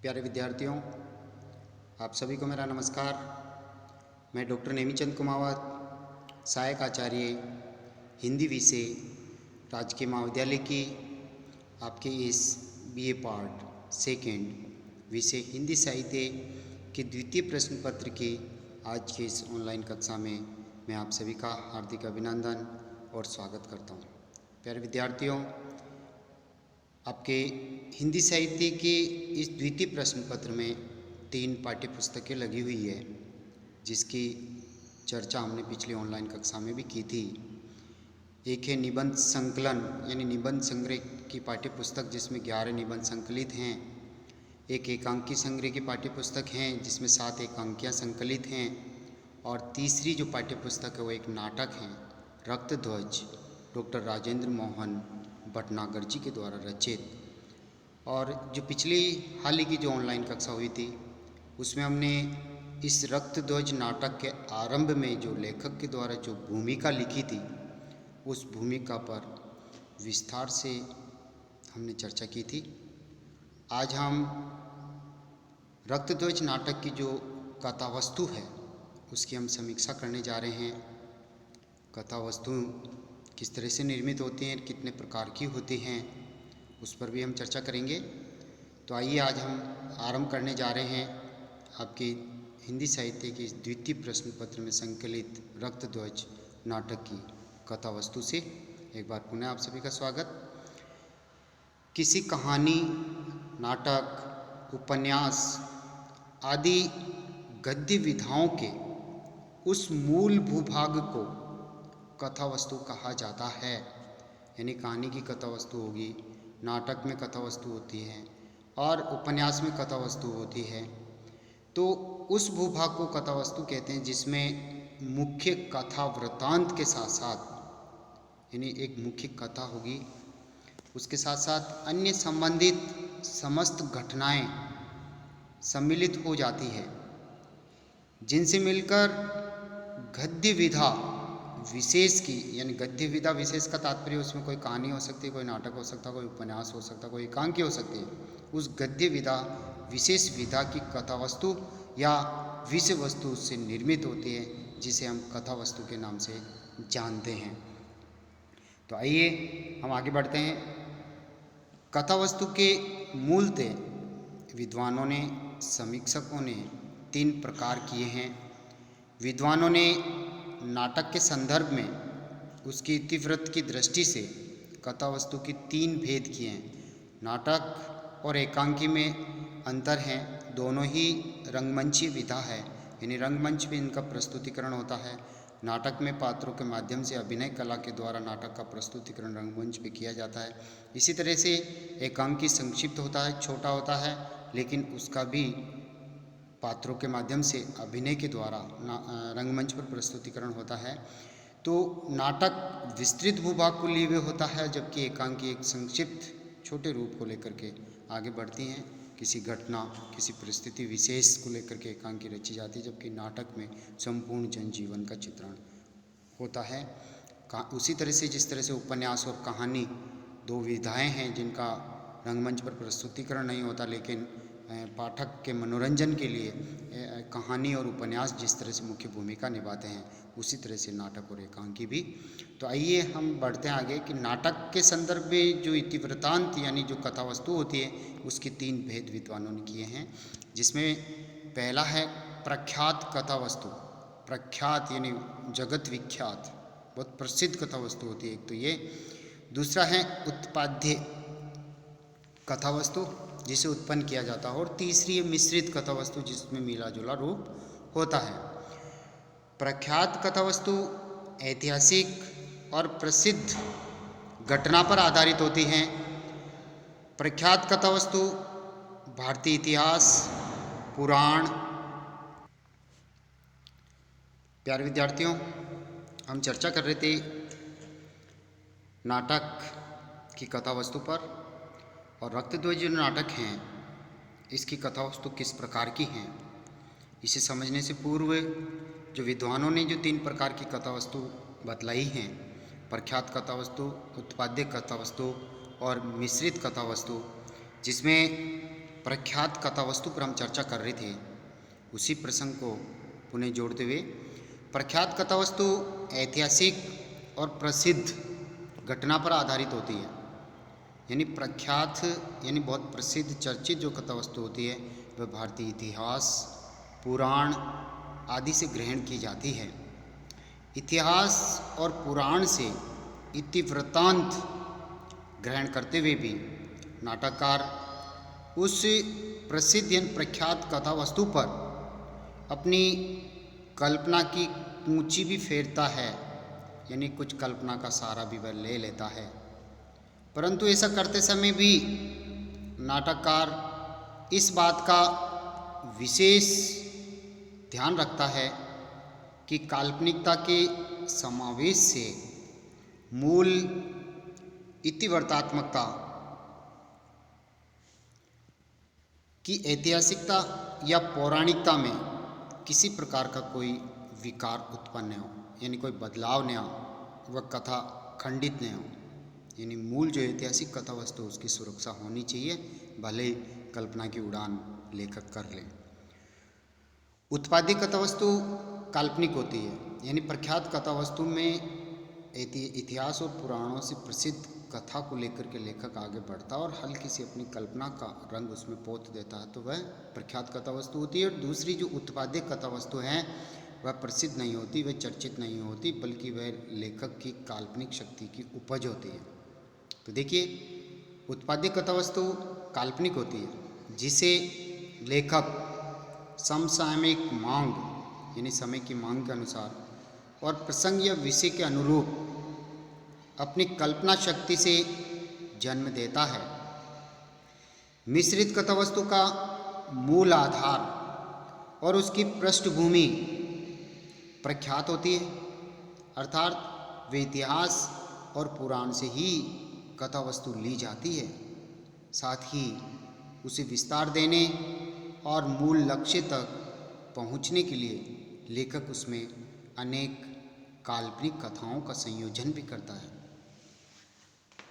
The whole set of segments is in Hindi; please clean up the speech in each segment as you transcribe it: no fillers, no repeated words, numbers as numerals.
प्यारे विद्यार्थियों, आप सभी को मेरा नमस्कार। मैं डॉक्टर नेमीचंद कुमावत, सहायक आचार्य हिंदी विषय, राजकीय महाविद्यालय की आपके इस बीए पार्ट सेकेंड विषय हिंदी साहित्य के द्वितीय प्रश्न पत्र की आज की इस ऑनलाइन कक्षा में मैं आप सभी का हार्दिक अभिनंदन और स्वागत करता हूँ। प्यारे विद्यार्थियों, आपके हिंदी साहित्य के इस द्वितीय प्रश्न पत्र में 3 पाठ्य पुस्तकें लगी हुई है, जिसकी चर्चा हमने पिछली ऑनलाइन कक्षा में भी की थी। एक है निबंध संकलन यानी निबंध संग्रह की पाठ्य पुस्तक, जिसमें 11 निबंध संकलित हैं। एक एकांकी संग्रह की पाठ्य पुस्तक हैं, जिसमें 7 एकांकियाँ संकलित हैं। और तीसरी जो पाठ्य पुस्तक है वो एक नाटक है, रक्तध्वज, डॉक्टर राजेंद्र मोहन भटनागर जी के द्वारा रचित। और जो पिछली हाल ही की जो ऑनलाइन कक्षा हुई थी, उसमें हमने इस रक्तध्वज नाटक के आरंभ में जो लेखक के द्वारा जो भूमिका लिखी थी, उस भूमिका पर विस्तार से हमने चर्चा की थी। आज हम रक्तध्वज नाटक की जो कथा वस्तु है उसकी हम समीक्षा करने जा रहे हैं। कथा वस्तु किस तरह से निर्मित होती हैं, कितने प्रकार की होती हैं, उस पर भी हम चर्चा करेंगे। तो आइए आज हम आरंभ करने जा रहे हैं आपकी हिंदी साहित्य के इस द्वितीय प्रश्न पत्र में संकलित रक्तध्वज नाटक की कथा वस्तु से। एक बार पुनः आप सभी का स्वागत। किसी कहानी, नाटक, उपन्यास आदि गद्य विधाओं के उस मूल भूभाग को कथा वस्तु कहा जाता है। यानी कहानी की कथा वस्तु होगी, नाटक में कथा वस्तु होती है और उपन्यास में कथा वस्तु होती है। तो उस भूभाग को कथा वस्तु कहते हैं, जिसमें मुख्य कथा वृत्तांत के साथ साथ, यानी एक मुख्य कथा होगी, उसके साथ साथ अन्य संबंधित समस्त घटनाएं सम्मिलित हो जाती है, जिनसे मिलकर गद्य विधा विशेष की, यानी गद्य विधा विशेष का तात्पर्य उसमें कोई कहानी हो सकती है, कोई नाटक हो सकता है, कोई उपन्यास हो सकता है, कोई एकांकी हो सकती है। उस गद्य विधा विशेष विधा की कथा वस्तु या विषय वस्तु उससे निर्मित होती है, जिसे हम कथा वस्तु के नाम से जानते हैं। तो आइए हम आगे बढ़ते हैं। कथा वस्तु के मूलतः विद्वानों ने, समीक्षकों ने 3 प्रकार किए हैं। विद्वानों ने नाटक के संदर्भ में उसकी इतिवृत्त की दृष्टि से कथा वस्तु की 3 भेद किए हैं। नाटक और एकांकी में अंतर है, दोनों ही रंगमंची विधा है, यानी रंगमंच पे इनका प्रस्तुतिकरण होता है। नाटक में पात्रों के माध्यम से अभिनय कला के द्वारा नाटक का प्रस्तुतिकरण रंगमंच पे किया जाता है। इसी तरह से एकांकी संक्षिप्त होता है, छोटा होता है, लेकिन उसका भी पात्रों के माध्यम से अभिनय के द्वारा रंगमंच पर प्रस्तुतिकरण होता है। तो नाटक विस्तृत भूभाग को लिए हुए होता है, जबकि एकांकी एक संक्षिप्त छोटे रूप को लेकर के आगे बढ़ती हैं। किसी घटना, किसी परिस्थिति विशेष को लेकर के एकांकी रची जाती है, जबकि नाटक में संपूर्ण जनजीवन का चित्रण होता है। उसी तरह से जिस तरह से उपन्यास और कहानी 2 विधाएँ हैं जिनका रंगमंच पर प्रस्तुतिकरण नहीं होता, लेकिन पाठक के मनोरंजन के लिए कहानी और उपन्यास जिस तरह से मुख्य भूमिका निभाते हैं, उसी तरह से नाटक और एकांकी भी। तो आइए हम बढ़ते हैं आगे कि नाटक के संदर्भ में जो इतिवृत्तांत यानी जो कथा वस्तु होती है, उसके 3 भेद विद्वानों ने किए हैं, जिसमें पहला है प्रख्यात कथा वस्तु। प्रख्यात यानी जगत विख्यात, बहुत प्रसिद्ध कथा वस्तु होती है एक तो ये। दूसरा है उत्पाद्य कथा वस्तु, जिसे उत्पन्न किया जाता है। और तीसरी है मिश्रित कथा वस्तु, जिसमें मिला जुला रूप होता है। प्रख्यात कथा वस्तु ऐतिहासिक और प्रसिद्ध घटना पर आधारित होती हैं। प्रख्यात कथा वस्तु भारतीय इतिहास, पुराण। प्यारे विद्यार्थियों, हम चर्चा कर रहे थे नाटक की कथा वस्तु पर, और रक्तध्वज जो नाटक हैं इसकी कथा वस्तु किस प्रकार की हैं, इसे समझने से पूर्व जो विद्वानों ने जो 3 प्रकार की कथा वस्तु बतलाई हैं, प्रख्यात कथा वस्तु, उत्पाद्य कथा वस्तु और मिश्रित कथा वस्तु, जिसमें प्रख्यात कथा वस्तु पर हम चर्चा कर रहे थे, उसी प्रसंग को पुनः जोड़ते हुए, प्रख्यात कथा वस्तु ऐतिहासिक और प्रसिद्ध घटना पर आधारित होती है। यानी प्रख्यात यानी बहुत प्रसिद्ध चर्चित जो कथा वस्तु होती है वह भारतीय इतिहास, पुराण आदि से ग्रहण की जाती है। इतिहास और पुराण से इतिवृत्तांत ग्रहण करते हुए भी नाटककार उस प्रसिद्ध यानी प्रख्यात कथा वस्तु पर अपनी कल्पना की पूंजी भी फेरता है, यानी कुछ कल्पना का सहारा भी वह ले लेता है। परंतु ऐसा करते समय भी नाटककार इस बात का विशेष ध्यान रखता है कि काल्पनिकता के समावेश से मूल इतिवृत्तात्मकता की ऐतिहासिकता या पौराणिकता में किसी प्रकार का कोई विकार उत्पन्न न हो, यानी कोई बदलाव न हो, वह कथा खंडित न हो। यानी मूल जो ऐतिहासिक कथा वस्तु उसकी सुरक्षा होनी चाहिए, भले कल्पना की उड़ान लेखक कर ले। उत्पादित कथा वस्तु काल्पनिक होती है, यानी प्रख्यात कथा वस्तु में इतिहास और पुराणों से प्रसिद्ध कथा को लेकर के लेखक आगे बढ़ता है और हल्की सी अपनी कल्पना का रंग उसमें पोत देता है, तो वह प्रख्यात कथा वस्तु होती है। और दूसरी जो उत्पादित कथा वस्तु है वह प्रसिद्ध नहीं होती, वह चर्चित नहीं होती, बल्कि वह लेखक की काल्पनिक शक्ति की उपज होती है। तो देखिए, उत्पादित कथा वस्तु काल्पनिक होती है, जिसे लेखक समसामयिक मांग यानी समय की मांग के अनुसार और प्रसंग या विषय के अनुरूप अपनी कल्पना शक्ति से जन्म देता है। मिश्रित कथा वस्तु का मूल आधार और उसकी पृष्ठभूमि प्रख्यात होती है, अर्थात वे इतिहास और पुराण से ही कथा वस्तु ली जाती है। साथ ही उसे विस्तार देने और मूल लक्ष्य तक पहुंचने के लिए लेखक उसमें अनेक काल्पनिक कथाओं का संयोजन भी करता है।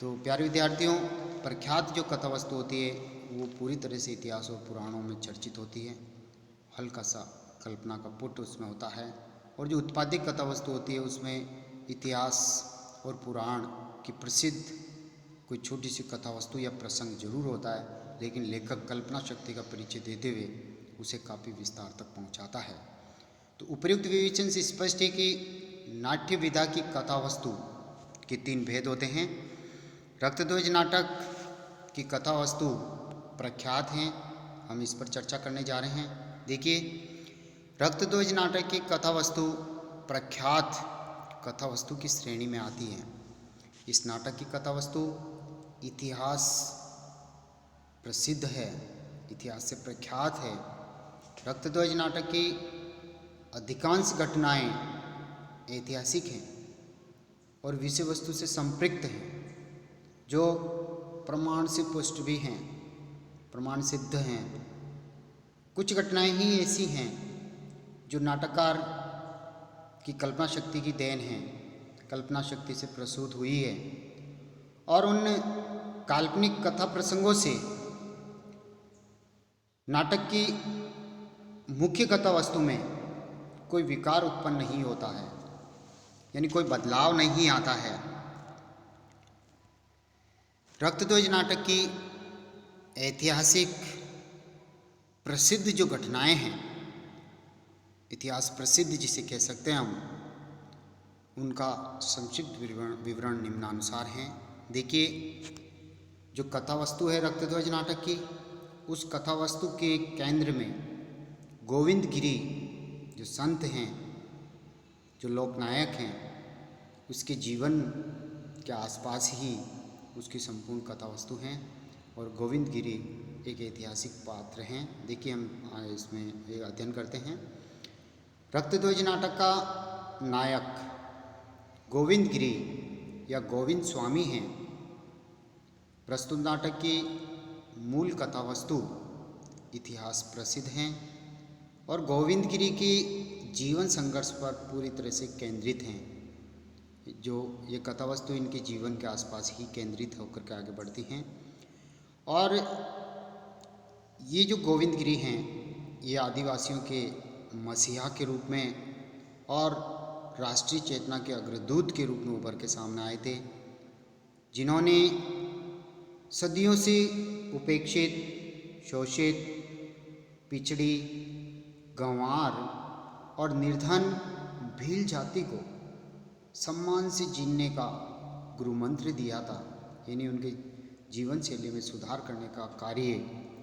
तो प्यारे विद्यार्थियों, प्रख्यात जो कथा वस्तु होती है वो पूरी तरह से इतिहास और पुराणों में चर्चित होती है, हल्का सा कल्पना का पुट उसमें होता है। और जो उत्पादित कथा वस्तु होती है उसमें इतिहास और पुराण की प्रसिद्ध कोई छोटी सी कथा वस्तु या प्रसंग जरूर होता है, लेकिन लेखक कल्पना शक्ति का परिचय देते हुए उसे काफ़ी विस्तार तक पहुंचाता है। तो उपर्युक्त विवेचन से स्पष्ट है कि नाट्य विधा की कथा वस्तु के 3 भेद होते हैं। रक्तध्वज नाटक की कथा वस्तु प्रख्यात हैं, हम इस पर चर्चा करने जा रहे हैं। देखिए, रक्तध्वज नाटक की कथा वस्तु प्रख्यात कथा वस्तु की श्रेणी में आती है। इस नाटक की कथा वस्तु इतिहास प्रसिद्ध है, इतिहास से प्रख्यात है। रक्तध्वज नाटक की अधिकांश घटनाएं ऐतिहासिक हैं और विषय वस्तु से संपृक्त हैं, जो प्रमाण से पुष्ट भी हैं, प्रमाण सिद्ध हैं। कुछ घटनाएं ही ऐसी हैं जो नाटककार की कल्पना शक्ति की देन है, कल्पना शक्ति से प्रसूत हुई है, और उन काल्पनिक कथा प्रसंगों से नाटक की मुख्य कथा वस्तु में कोई विकार उत्पन्न नहीं होता है, यानी कोई बदलाव नहीं आता है। रक्तध्वज नाटक की ऐतिहासिक प्रसिद्ध जो घटनाएं हैं, इतिहास प्रसिद्ध जिसे कह सकते हैं हम, उनका संक्षिप्त विवरण निम्नानुसार हैं। देखिए, जो कथा वस्तु है रक्तध्वज नाटक की, उस कथा वस्तु के केंद्र में गोविंद गिरी जो संत हैं, जो लोकनायक हैं, उसके जीवन के आसपास ही उसकी संपूर्ण कथा वस्तु हैं। और गोविंद गिरी एक ऐतिहासिक पात्र हैं। देखिए, हम इसमें एक अध्ययन करते हैं। रक्तध्वज नाटक का नायक गोविंद गिरी या गोविंद स्वामी हैं। प्रस्तुत नाटक की मूल कथा वस्तु इतिहास प्रसिद्ध हैं और गोविंद गिरी की जीवन संघर्ष पर पूरी तरह से केंद्रित हैं। जो ये कथा वस्तु इनके जीवन के आसपास ही केंद्रित होकर के आगे बढ़ती हैं। और ये जो गोविंद गिरी हैं, ये आदिवासियों के मसीहा के रूप में और राष्ट्रीय चेतना के अग्रदूत के रूप में उभर के सामने आए थे, जिन्होंने सदियों से उपेक्षित, शोषित, पिछड़ी, गंवार और निर्धन भील जाति को सम्मान से जीने का गुरु मंत्र दिया था। यानी उनके जीवन शैली में सुधार करने का कार्य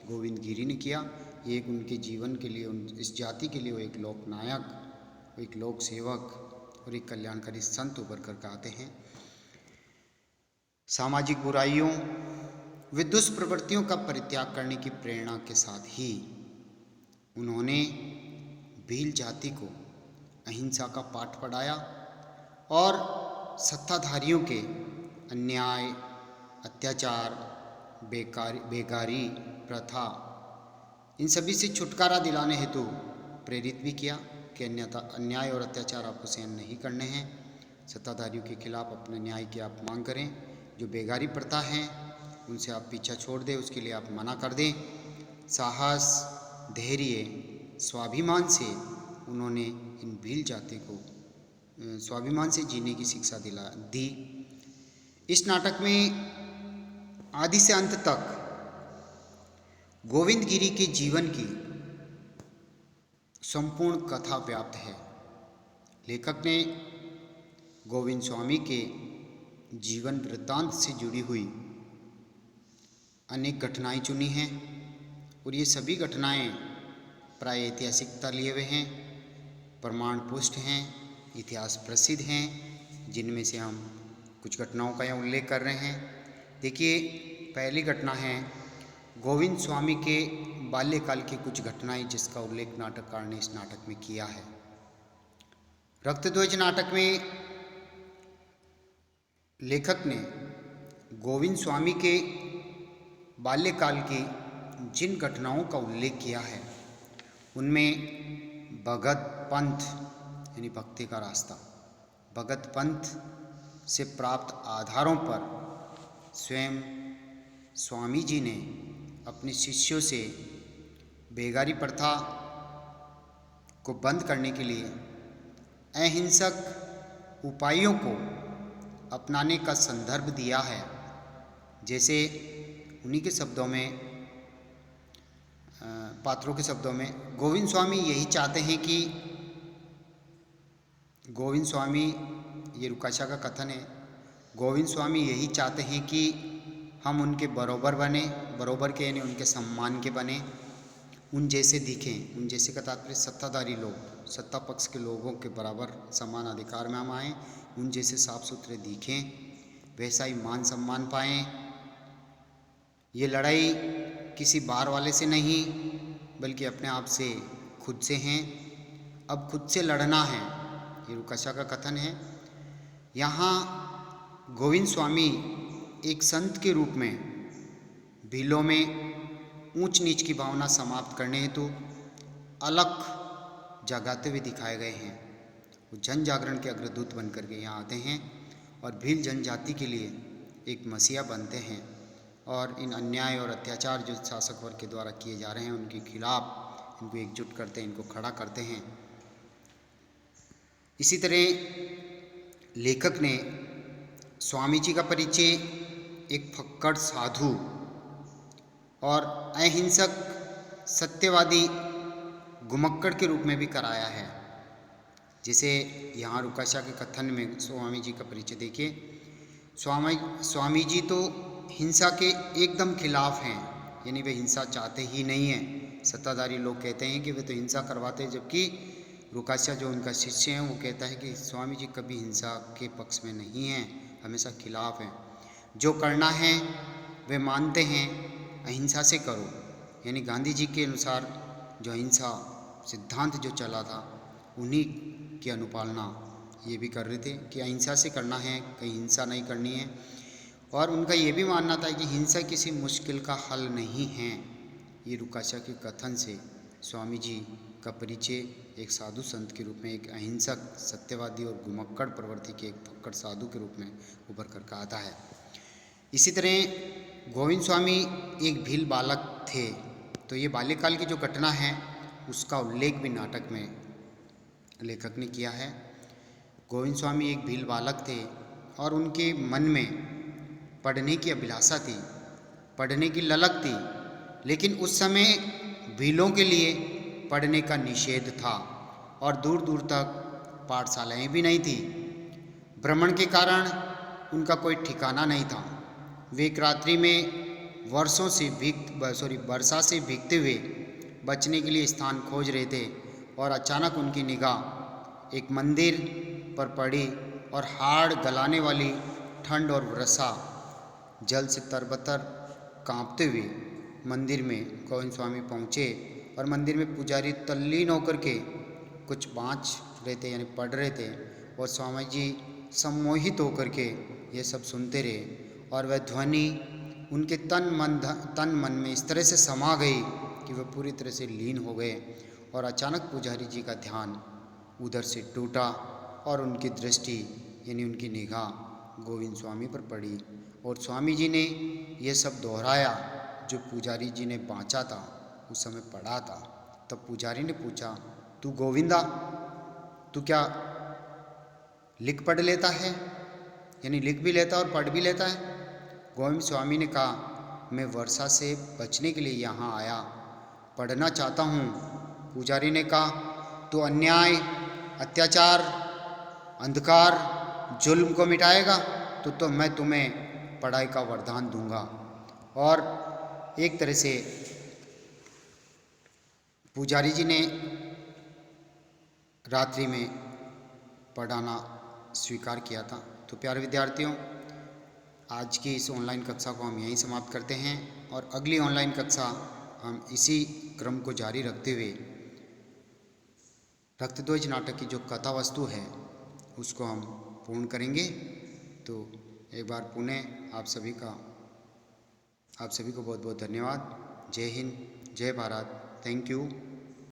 गोविंद गिरी ने किया। ये एक उनके जीवन के लिए, इस जाति के लिए वो एक लोकनायक, एक लोक सेवक और एक कल्याणकारी संत उभर कर आते हैं। सामाजिक बुराइयों व दुष्प्रवृत्तियों का परित्याग करने की प्रेरणा के साथ ही उन्होंने भील जाति को अहिंसा का पाठ पढ़ाया और सत्ताधारियों के अन्याय, अत्याचार, बेगारी प्रथा, इन सभी से छुटकारा दिलाने हेतु प्रेरित भी किया कि अन्यथा अन्याय और अत्याचार आपको सहन नहीं करने हैं। सत्ताधारियों के खिलाफ अपने न्याय की आप मांग करें। जो बेगारी प्रथा है उनसे आप पीछा छोड़ दें, उसके लिए आप मना कर दें। साहस, धैर्य, स्वाभिमान से उन्होंने इन भील जाति को स्वाभिमान से जीने की शिक्षा दी। इस नाटक में आदि से अंत तक गोविंद गिरी के जीवन की संपूर्ण कथा व्याप्त है। लेखक ने गोविंद स्वामी के जीवन वृत्तांत से जुड़ी हुई अनेक घटनाएं चुनी हैं और ये सभी घटनाएं प्राय ऐतिहासिकता लिए हुए हैं, प्रमाण पुष्ट हैं, इतिहास प्रसिद्ध हैं, जिनमें से हम कुछ घटनाओं का यहाँ उल्लेख कर रहे हैं। देखिए, पहली घटना है गोविंद स्वामी के बाल्यकाल की कुछ घटनाएं, जिसका उल्लेख नाटककार ने इस नाटक में किया है। रक्तध्वज नाटक में लेखक ने गोविंद स्वामी के बाल्यकाल की जिन घटनाओं का उल्लेख किया है उनमें भगत पंथ यानी भक्ति का रास्ता, भगत पंथ से प्राप्त आधारों पर स्वयं स्वामी जी ने अपने शिष्यों से बेगारी प्रथा को बंद करने के लिए अहिंसक उपायों को अपनाने का संदर्भ दिया है। जैसे उन्हीं के शब्दों में, पात्रों के शब्दों में, गोविंद स्वामी यही चाहते हैं कि गोविंद स्वामी, ये रुकाशा का कथन है, गोविंद स्वामी यही चाहते हैं कि हम उनके बरोबर बने, बरोबर के यानी उनके सम्मान के बने, उन जैसे दिखें। उन जैसे का तात्पर्य सत्ताधारी लोग, सत्ता पक्ष के लोगों के बराबर समान अधिकार में हम आएँ, उन जैसे साफ सुथरे दिखें, वैसा ही मान सम्मान पाएँ। ये लड़ाई किसी बाहर वाले से नहीं बल्कि अपने आप से, खुद से हैं। अब खुद से लड़ना है, ये रुकाशा का कथन है। यहाँ गोविंद स्वामी एक संत के रूप में भीलों में ऊंच नीच की भावना समाप्त करने हेतु अलख जगाते हुए दिखाए गए हैं। वो जन जागरण के अग्रदूत बनकर के यहाँ आते हैं और भील जनजाति के लिए एक मसीहा बनते हैं और इन अन्याय और अत्याचार जो शासक वर्ग के द्वारा किए जा रहे हैं उनके खिलाफ इनको एकजुट करते हैं, इनको खड़ा करते हैं। इसी तरह लेखक ने स्वामी जी का परिचय एक फक्कड़ साधु और अहिंसक सत्यवादी घुमक्कड़ के रूप में भी कराया है। जैसे यहाँ रुकाशा के कथन में स्वामी जी का परिचय देखिए। स्वामी जी तो हिंसा के एकदम खिलाफ हैं, यानी वे हिंसा चाहते ही नहीं हैं। सत्ताधारी लोग कहते हैं कि वे तो हिंसा करवाते हैं, जबकि रुकाशा जो उनका शिष्य है वो कहता है कि स्वामी जी कभी हिंसा के पक्ष में नहीं हैं, हमेशा खिलाफ हैं। जो करना है वे मानते हैं अहिंसा से करो, यानी गांधी जी के अनुसार जो अहिंसा सिद्धांत जो चला था उन्हीं की अनुपालना ये भी कर रहे थे कि अहिंसा से करना है, कहीं हिंसा नहीं करनी है। और उनका ये भी मानना था कि हिंसा किसी मुश्किल का हल नहीं है। ये रुकाशा के कथन से स्वामी जी का परिचय एक साधु संत के रूप में, एक अहिंसक सत्यवादी और घुमक्कड़ प्रवृत्ति के एक फक्कड़ साधु के रूप में उभर कर आता है। इसी तरह गोविंद स्वामी एक भील बालक थे तो ये बाल्यकाल की जो घटना है उसका उल्लेख भी नाटक में लेखक ने किया है। गोविंद स्वामी एक भील बालक थे और उनके मन में पढ़ने की अभिलाषा थी, पढ़ने की ललक थी, लेकिन उस समय भीलों के लिए पढ़ने का निषेध था और दूर दूर तक पाठशालाएं भी नहीं थी। भ्रमण के कारण उनका कोई ठिकाना नहीं था। वे एक रात्रि में वर्षा से भीगते हुए बचने के लिए स्थान खोज रहे थे और अचानक उनकी निगाह एक मंदिर पर पड़ी और हाड़ गलाने वाली ठंड और वर्षा जल से तरबतर कांपते हुए मंदिर में गोविंद स्वामी पहुँचे और मंदिर में पुजारी तल्लीन होकर के कुछ बाँच रहे थे यानी पढ़ रहे थे और स्वामी जी सम्मोहित होकर के ये सब सुनते रहे और वह ध्वनि उनके तन मन में इस तरह से समा गई कि वह पूरी तरह से लीन हो गए और अचानक पुजारी जी का ध्यान उधर से टूटा और उनकी दृष्टि यानी उनकी निगाह गोविंद स्वामी पर पड़ी और स्वामी जी ने यह सब दोहराया जो पुजारी जी ने बाँचा था, उस समय पढ़ा था। तब पुजारी ने पूछा, तू गोविंदा, तू क्या लिख पढ़ लेता है, यानी लिख भी लेता और पढ़ भी लेता है? गोविंद स्वामी ने कहा, मैं वर्षा से बचने के लिए यहाँ आया, पढ़ना चाहता हूँ। पुजारी ने कहा, तो अन्याय, अत्याचार, अंधकार, जुल्म को मिटाएगा तो मैं तुम्हें पढ़ाई का वरदान दूंगा। और एक तरह से पुजारी जी ने रात्रि में पढ़ाना स्वीकार किया था। तो प्यारे विद्यार्थियों, आज की इस ऑनलाइन कक्षा को हम यहीं समाप्त करते हैं और अगली ऑनलाइन कक्षा हम इसी क्रम को जारी रखते हुए रक्तध्वज नाटक की जो कथा वस्तु है उसको हम पूर्ण करेंगे। तो एक बार पुनः आप सभी को बहुत बहुत धन्यवाद। जय हिंद, जय भारत, थैंक यू।